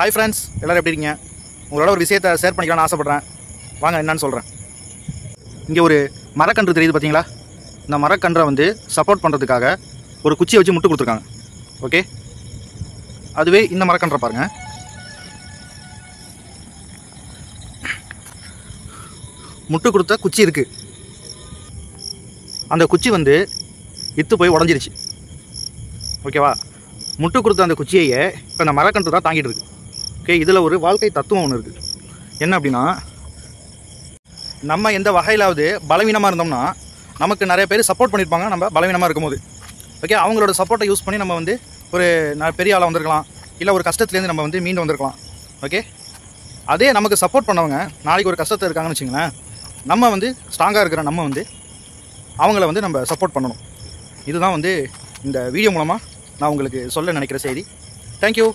Hi friends, எல்லோரும் எப்படி இருக்கீங்க? உங்களோட ஒரு விஷயத்தை ஷேர் பண்ணிக்கலாம்னு ஆசைப்பட்றேன். வாங்க என்னன்னு சொல்கிறேன். இங்கே ஒரு மரக்கன்று தெரியுது பார்த்தீங்களா? இந்த மரக்கன்றை வந்து சப்போர்ட் பண்ணுறதுக்காக ஒரு குச்சியை வச்சு முட்டு கொடுத்துருக்காங்க. ஓகே, அதுவே இந்த மரக்கன்றை பாருங்கள். முட்டு கொடுத்த குச்சி இருக்குது. அந்த குச்சி வந்து இத்து போய் உடஞ்சிருச்சு. ஓகேவா? முட்டு கொடுத்த அந்த குச்சியையே இப்போ அந்த மரக்கன்று தான் தாங்கிட்டு இருக்கு. ஓகே, இதில் ஒரு வாழ்க்கை தத்துவம் ஒன்று இருக்குது. என்ன அப்படின்னா, நம்ம எந்த வகையிலாவது பலவீனமாக இருந்தோம்னா நமக்கு நிறைய பேர் சப்போர்ட் பண்ணியிருப்பாங்க. நம்ம பலவீனமாக இருக்கும்போது ஓகே, அவங்களோட சப்போர்ட்டை யூஸ் பண்ணி நம்ம வந்து ஒரு பெரிய ஆளாக வந்திருக்கலாம், இல்லை ஒரு கஷ்டத்துலேருந்து நம்ம வந்து மீண்டு வந்திருக்கலாம். ஓகே, அதே நமக்கு சப்போர்ட் பண்ணவங்க நாளைக்கு ஒரு கஷ்டத்தில் இருக்காங்கன்னு வச்சுங்களேன், நம்ம வந்து ஸ்ட்ராங்காக இருக்கிற நம்ம வந்து அவங்கள வந்து நம்ம சப்போர்ட் பண்ணணும். இதுதான் வந்து இந்த வீடியோ மூலமாக நான் உங்களுக்கு சொல்ல நினைக்கிற செய்தி. தேங்க்யூ.